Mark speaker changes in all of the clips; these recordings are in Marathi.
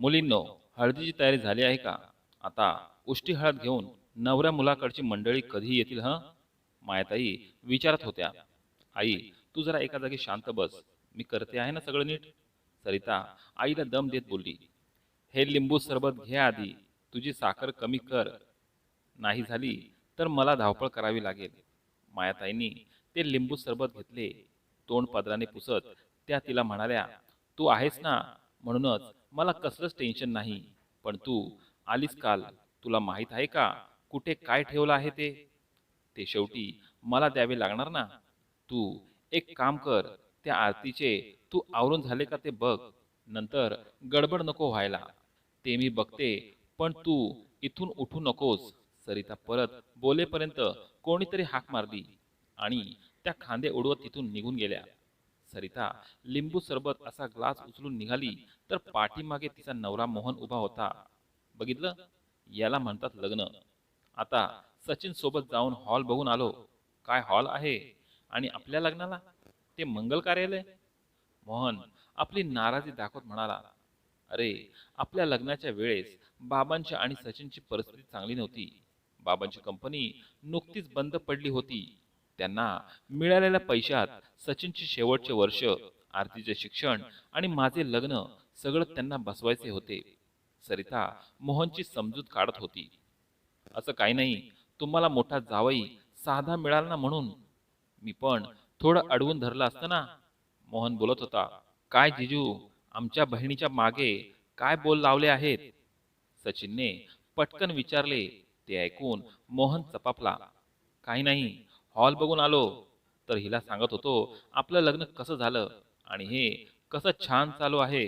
Speaker 1: मुलींनो, हळदीची तयारी झाली आहे का? आता उष्टी हळद घेऊन नवऱ्या मुलाकडची मंडळी कधी येतील हं? मायाताई विचारत होत्या. आई, तू जरा एका जागी शांत बस. मी करते आहे ना सगळं नीट. सरिता आईला दम देत बोलली. हे लिंबू सरबत घे आधी. तुझी साखर कमी कर. नाही झाली तर मला धावपळ करावी लागेल. मायाताईंनी ते लिंबू सरबत घेतले. तोंड पदराने पुसत त्या तिला म्हणाल्या, तू आहेस ना, म्हणूनच मला कसलंच टेन्शन नाही. पण तू आलीस काल. तुला माहित आहे का कुठे काय ठेवलं आहे ते? ते शेवटी मला द्यावे लागणार ना. तू एक काम कर, त्या आरतीचे तू आवरून झाले का ते बघ. नंतर गडबड नको व्हायला. ते मी बघते, पण तू इथून उठू नकोस. सरिता परत बोलेपर्यंत कोणीतरी हाक मारली आणि त्या खांदे उडवत तिथून निघून गेल्या. सरिता लिंबू सरबत असा ग्लास उचलून निघाली तर पाठीमागे तिचा नवरा मोहन उभा होता. बघितलं, याला म्हणतात लग्न. आता सचिन सोबत जाऊन हॉल बघून आलो. काय हॉल आहे, आणि आपल्या लग्नाला ते मंगल कार्यालय. मोहन आपली नाराजी दाखवत म्हणाला, अरे, आपल्या लग्नाच्या वेळेस बाबांची आणि सचिनची परिस्थिती चांगली नव्हती. बाबांची कंपनी नुकतीच बंद पडली होती. त्यांना मिळालेल्या पैशात सचिनचे शेवटचे वर्ष, आरतीचे शिक्षण आणि माझे लग्न सगळं त्यांना बसवायचे होते. सरिता मोहनची समजूत काढत होती. असं काही नाही, तुम्हाला मोठा जावई साधा मिळाला ना म्हणून. मी पण थोडं अडवून धरलं असतं ना. मोहन बोलत होता. काय जिजू, आमच्या बहिणीच्या मागे काय बोल लावले आहेत? सचिनने पटकन विचारले. ते ऐकून मोहन चपापला. काही नाही, हॉल बघून आलो. तर हिला सांगत होतो आपलं लग्न कसं झालं आणि हे कसं छान चालू आहे.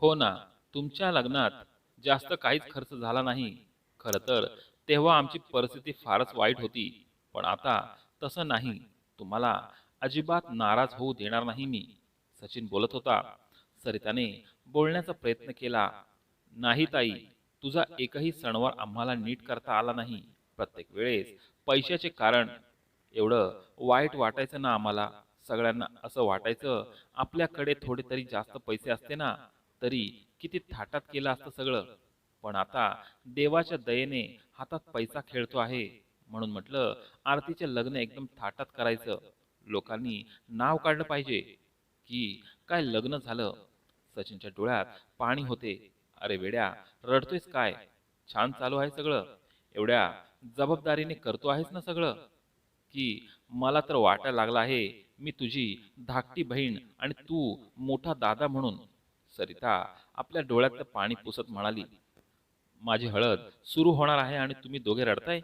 Speaker 1: हो ना, तुमच्या लग्नात जास्त काहीच खर्च झाला नाही. खरं तर तेव्हा आमची परिस्थिती फारच वाईट होती. पण आता तसं नाही. तुम्हाला अजिबात नाराज होऊ देणार नाही मी. सचिन बोलत होता. सरिताने बोलण्याचा प्रयत्न केला. नाही ताई, तुझा एकही सणवार आम्हाला नीट करता आला नाही. प्रत्येक वेळेस पैशाचे कारण. एवढं वाईट वाटायचं ना आम्हाला. सगळ्यांना असं वाटायचं आपल्याकडे थोडे तरी जास्त पैसे असते ना, तरी किती थाटात केलं असतं सगळं. पण आता देवाच्या दयेने हातात पैसा खेळतो आहे, म्हणून म्हटलं आरतीचे लग्न एकदम थाटात करायचं. लोकांनी नाव काढलं पाहिजे की काय लग्न झालं. सचिनच्या डोळ्यात पाणी होते. अरे वेड्या, रडतोयस काय? छान चालू आहे सगळं. एवढ्या जबाबदारीने करतो आहेस ना सगळं, की मला तर वाटायला लागला आहे मी तुझी धाकटी बहीण आणि तू मोठा दादा म्हणून. सरिता आपल्या डोळ्यातलं पाणी पुसत म्हणाली, माझी हळद सुरू होणार आहे आणि तुम्ही दोघे रडताय?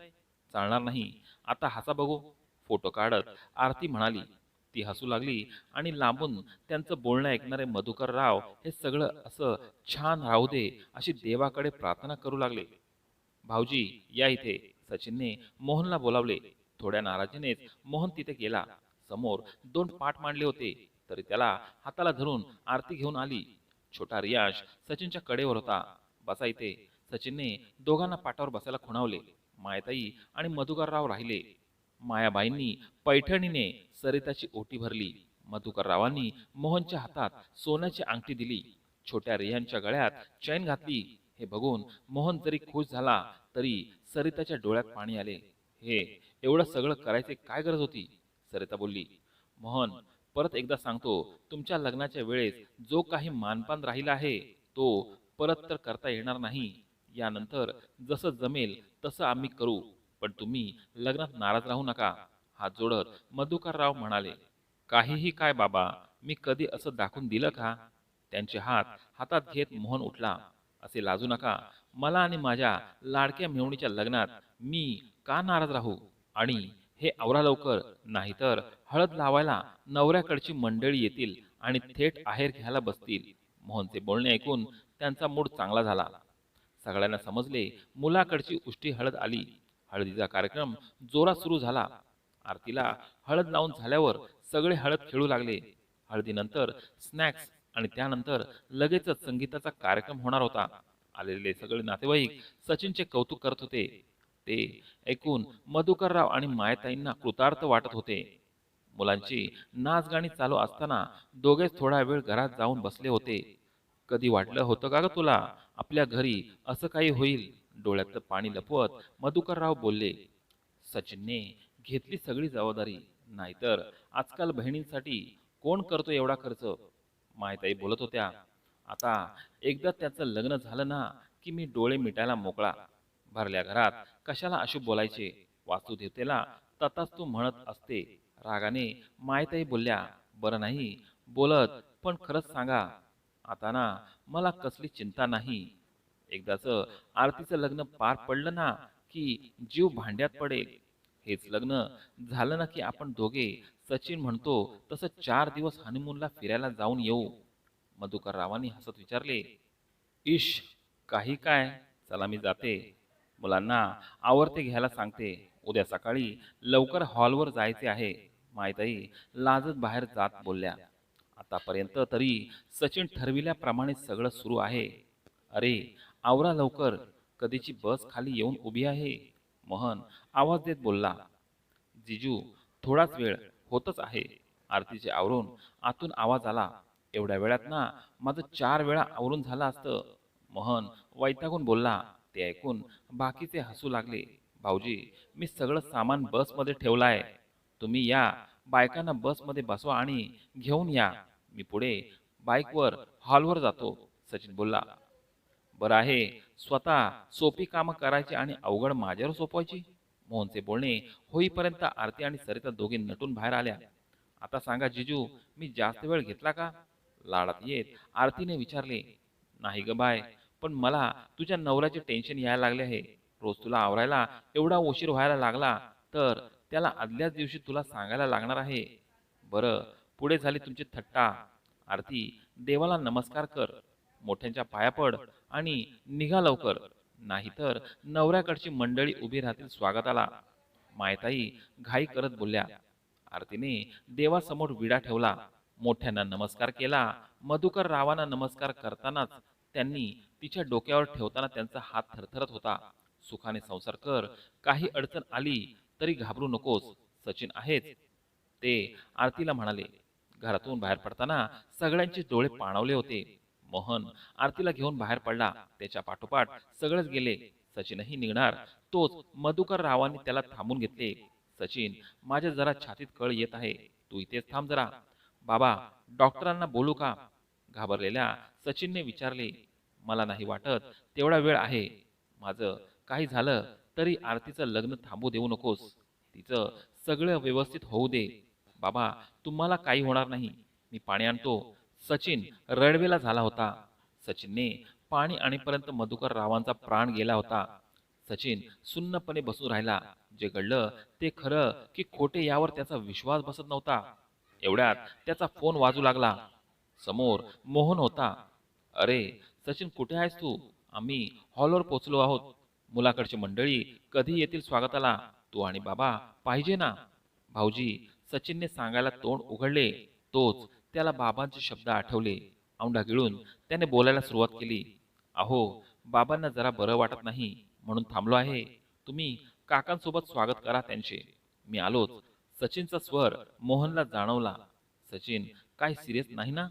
Speaker 1: चालणार नाही. आता हसा बघू. फोटो काढत आरती म्हणाली. ती हसू लागली आणि लांबून त्यांचं बोलणं ऐकणारे मधुकर राव हे सगळं असं छान राहू दे अशी देवाकडे प्रार्थना करू लागले. भाऊजी, या इथे. सचिनने मोहनला बोलावले. थोड्या नाराजीनेच मोहन तिथे गेला. समोर दोन पाट मांडले होते, तरी त्याला हाताला धरून आरती घेऊन आली. छोटा रियाज सचिनच्या कडेवर होता. बसा इथे. सचिनने दोघांना पाटावर बसायला खुणावले. मायाताई आणि मधुकरराव राहिले. मायाबाईंनी पैठणीने सरिताची ओटी भरली. मधुकररावांनी मोहनच्या हातात सोन्याची अंगठी दिली. छोट्या रियांच्या गळ्यात चैन घातली. हे बघून मोहन जरी खुश झाला तरी सरिताच्या डोळ्यात पाणी आले. हे एवढं सगळं करायचे काय गरज होती? सरिता बोलली. मोहन, परत एकदा सांगतो, तुमच्या लग्नाच्या वेळेस जो काही मानपान राहिला आहे तो परत तर करता येणार नाही. यानंतर जसं जमेल तसं आम्ही करू. पण तुम्ही लग्नात नाराज राहू नका. हात जोडत मधुकरराव म्हणाले. काहीही काय बाबा, मी कधी असं दाखवून दिलं का? त्यांचे हात हातात घेत मोहन उठला. असे लाजू नका. मला आणि माझ्या लाडक्या मेहुणीच्या लग्नात मी का नाराज राहू? आणि हे आवरा लवकर, नाहीतर हळद लावायला नवऱ्याकडची मंडळी येतील आणि थेट आहेर घ्यायला बसतील. मोहनचे बोलणे ऐकून त्यांचा मूड चांगला झाला. सगळ्यांना समजले मुलाकडची उष्टी हळद आली. हळदीचा कार्यक्रम जोरात सुरू झाला. आरतीला हळद लावून झाल्यावर सगळे हळद खेळू लागले. हळदीनंतर स्नॅक्स आणि त्यानंतर लगेचच संगीताचा कार्यक्रम होणार होता. आलेले सगळे नातेवाईक सचिनचे कौतुक करत होते. ते ऐकून मधुकरराव आणि मायताईंना कृतार्थ वाटत होते. मुलांची नाचगाणी चालू असताना दोघेच थोडा वेळ घरात जाऊन बसले होते. कधी वाटलं होतं का ग तुला आपल्या घरी असं काही होईल? डोळ्यातलं पाणी लपवत मधुकरराव बोलले. सचिनने घेतली सगळी जबाबदारी. नाहीतर आजकाल बहिणींसाठी कोण करतो एवढा खर्च? मायताई बोलत होत्या. आता एकदा त्याचं लग्न झालं ना की मी डोळे मिटायला मोकळा. भरल्या घरात कशाला अशुभ बोलायचे? वास्तुदेवतेला तथास्तु म्हणत असते. रागाने मायताई बोलल्या. बरं नाही बोलत, पण खरंच सांगा. आता ना मला कसली चिंता नाही. एकदाच आरतीचं लग्न पार पडलं ना की जीव भांड्यात पडेल. हेच लग्न झालं ना की आपण दोघे, सचिन म्हणतो तसं 4 दिवस हनीमूनला फिरायला जाऊन येऊ. मधुकररावांनी हसत विचारले. इश, काही काय? चला मी जाते. मुलांना आवर्ते घ्यायला सांगते. उद्या सकाळी लवकर हॉलवर जायचे आहे. मायताई लाजत बाहेर जात बोलल्या. आतापर्यंत तरी सचिन ठरविल्याप्रमाणे सगळं सुरू आहे. अरे आवरा लवकर, कधीची बस खाली येऊन उभी आहे. मोहन आवाज देत बोलला. जिजू, थोडाच वेळ होतच आहे. आरतीचे आवरून आतून आवाज आला. एवढ्या वेळात ना माझं 4 वेळा आवरून झालं असतं. मोहन वैतागून बोलला. ते ऐकून बाकीचे हसू लागले. भाऊजी, मी सगळं सामान बसमध्ये ठेवलाय. तुम्ही या, बायकांना बसमध्ये बसवा आणि घेऊन या. मी पुढे बाईकवर हॉलवर जातो. सचिन बोलला. बरं आहे, स्वतः सोपी कामं करायची आणि अवघड माझ्यावर सोपवायची. मोहनचे बोलणे होईपर्यंत आरती आणि सरिता दोघे नटून बाहेर आल्या. आता सांगा जिजू, मी जास्त वेळ घेतला का? लाडात येत आरतीने विचारले. नाही ग बाय, पण मला तुझ्या नवऱ्याचे टेन्शन यायला लागले आहे. रोज तुला आवरायला एवढा उशीर व्हायला लागला तर त्याला आदल्याच दिवशी तुला सांगायला लागणार आहे. बरं, पुढे झाली तुमची थट्टा. आरती, देवाला नमस्कार कर, मोठ्यांच्या पाया पड आणि निघा लवकर. नाहीतर नवऱ्याकडची मंडळी उभी राहतील स्वागताला. मायताई घाई करत बोलल्या. आरतीने देवासमोर विडा ठेवला. मोठ्यांना नमस्कार केला. मधुकर रावांना नमस्कार करतानाच त्यांनी तिच्या डोक्यावर ठेवताना त्यांचा हात थरथरत होता. सुखाने संसार कर, काही अडचण आली तरी घाबरू नकोस, सचिन आहेच. ते आरतीला म्हणाले. घरातून बाहेर पडताना सगळ्यांचे डोळे पाणावले होते. मोहन आरतीला घेऊन बाहेर पडला. त्याच्या पाठोपाठ सगळेच गेले. सचिनही निघणार तोच मधुकर रावांनी त्याला थांबून घेतले. सचिन, माझ्या जरा छातीत कळ येत आहे. तू इथेच थांब जरा. बाबा, डॉक्टरांना बोलू का? घाबरलेल्या सचिनने विचारले. मला नाही वाटत तेवढा वेळ आहे. माझं काही झालं तरी आरतीचं लग्न थांबू देऊ नकोस. तिचं सगळं व्यवस्थित होऊ दे. बाबा, तुम्हाला काही होणार नाही. मी पाणी आणतो. सचिन रडवेला झाला होता. सचिनने पाणी आणीपर्यंत मधुकर रावांचा प्राण गेला होता. सचिन सुन्नपणे बसून राहिला. जे घडलं ते खरं की खोटे यावर त्याचा विश्वास बसत नव्हता. एवढ्यात त्याचा फोन वाजू लागला. समोर मोहन होता. अरे सचिन, कुठे आहेस तू? आम्ही हॉलवर पोहोचलो आहोत. मुलाकडची मंडळी कधी येतील स्वागताला? तू आणि बाबा पाहिजे ना? भाऊजी, सचिनने सांगायला तोंड उघडले तोच त्याला बाबांचे शब्द आठवले. औंढा गिळून त्याने बोलायला सुरुवात केली. अहो, बाबांना जरा बरं वाटत नाही म्हणून थांबलो आहे. तुम्ही काकांसोबत स्वागत करा त्यांचे. मी आलोच. सचिनचा स्वर मोहनला जाणवला. सचिन, काय सिरियस नाही ना?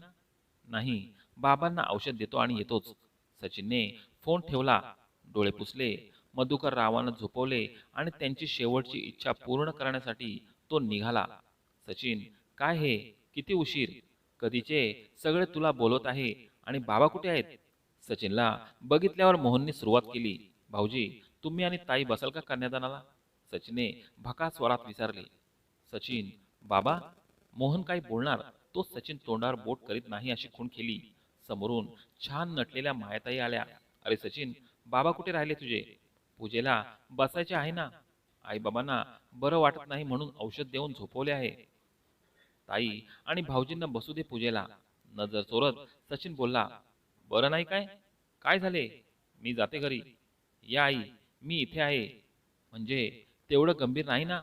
Speaker 1: नाही, बाबांना औषध देतो आणि येतोच. सचिनने फोन ठेवला. डोळे पुसले. मधुकर रावांना झोपवले आणि त्यांची शेवटची इच्छा पूर्ण करण्यासाठी तो निघाला. सचिन, काय हे? किती उशीर? कधीचे सगळे तुला बोलवत आहे आणि बाबा कुठे आहेत? सचिनला बघितल्यावर मोहनने सुरुवात केली. भाऊजी, तुम्ही आणि ताई बसाल का कन्यादानाला? सचिनने भकास स्वरात विचारले. सचिन, बाबा? मोहन काही बोलणार तो सचिन तोंडावर बोट करीत नाही अशी खूण केली. समोरून छान नटलेल्या मायाताई आल्या. अरे सचिन, बाबा कुठे राहिले तुझे? पूजेला बसायचे आहे ना? आई बाबांना बरं वाटत नाही म्हणून औषध देऊन झोपवले आहे. ताई आणि भाऊजींना बसू दे पूजेला. नजर चोरत सचिन बोलला. बरं नाही काय? काय झाले? मी जाते घरी. या आई, मी इथे आहे. म्हणजे तेवढं गंभीर नाही ना?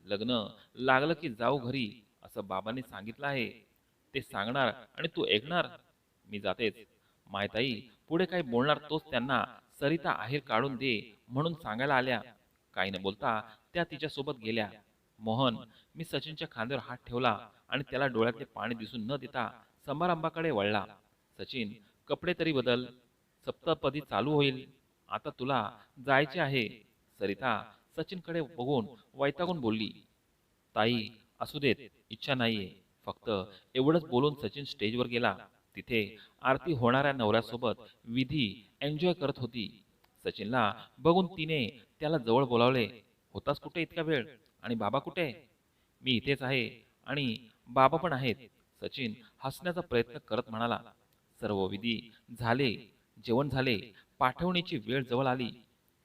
Speaker 1: लग्न लागलं की जाऊ घरी असं बाबांनी सांगितलं आहे. ते सांगणार आणि तू ऐकणार. मी जातेच. मायताई पुढे काही बोलणार तोच त्यांना सरिता आहेर काढून दे म्हणून सांगायला आल्या. काही न बोलता त्या तिच्यासोबत गेल्या. मोहन, मी सचिनच्या खांद्यावर हात ठेवला आणि त्याला डोळ्यातले पाणी दिसून न देता समारंभाकडे वळला. सचिन, कपडे तरी बदल. सप्तपदी चालू होईल. आता तुला जायचे आहे. सरिता सचिनकडे बघून वैतागून बोलली. ताई, असू देत, इच्छा नाहीये. फक्त एवढंच बोलून सचिन स्टेजवर गेला. तिथे आरती होणाऱ्या नवऱ्यासोबत विधी एन्जॉय करत होती. सचिनला बघून तिने त्याला जवळ बोलावले. होतास कुठे इतका वेळ? आणि बाबा कुठे? मी इथेच आहे आणि बाबा पण आहेत. सचिन हसण्याचा प्रयत्न करत म्हणाला. सर्व विधी झाले, जेवण झाले, पाठवणीची वेळ जवळ आली.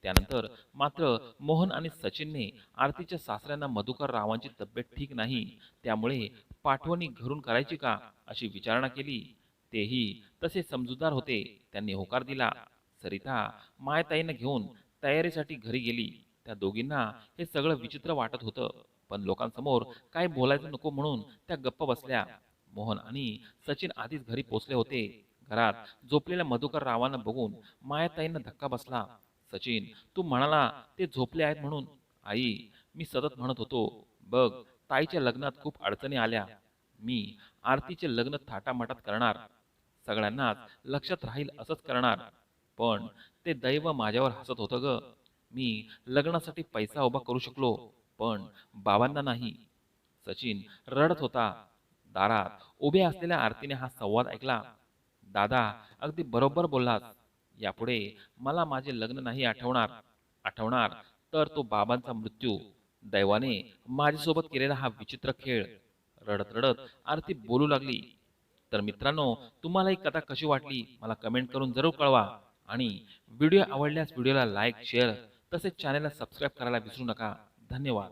Speaker 1: त्यानंतर मात्र मोहन आणि सचिनने आरतीच्या सासऱ्यांना मधुकर रावांची तब्येत ठीक नाही, त्यामुळे पाठवणी घरून करायची का अशी विचारणा केली. तेही तसे समजूतदार होते. त्यांनी होकार दिला. सरिता मायताईंना घेऊन तयारीसाठी घरी गेली. त्या दोघींना हे सगळं विचित्र वाटत होतं, पण लोकांसमोर काय बोलायचं नको म्हणून त्या गप्प बसल्या. मोहन आणि सचिन आधीच घरी पोचले होते. घरात झोपलेल्या मधुकर रावांना बघून मायाताईंना धक्का बसला. सचिन, तू म्हणाला ते झोपले आहेत म्हणून. आई, मी सतत म्हणत होतो, बघ, ताईच्या लग्नात खूप अडचणी आल्या. मी आरतीचे लग्न थाटामाटात करणार, सगळ्यांनाच लक्षात राहील असंच करणार. पण ते दैव माझ्यावर हसत होतं ग. मी लग्नासाठी पैसा उभा करू शकलो, पण बाबांना नाही. सचिन रडत होता. दारात उभ्या असलेल्या आरतीने हा संवाद ऐकला. दादा, अगदी बरोबर बोललास. यापुढे मला माझे लग्न नाही आठवणार. आठवणार तर तो बाबांचा मृत्यू, दैवाने माझ्यासोबत केलेला हा विचित्र खेळ. रडत रडत आरती बोलू लागली. तर मित्रांनो, तुम्हाला ही कथा कशी वाटली मला कमेंट करून जरूर कळवा. आणि व्हिडिओ आवडल्यास व्हिडिओला लाईक, शेअर तसेच चॅनलला सबस्क्राईब करायला विसरू नका. धन्यवाद.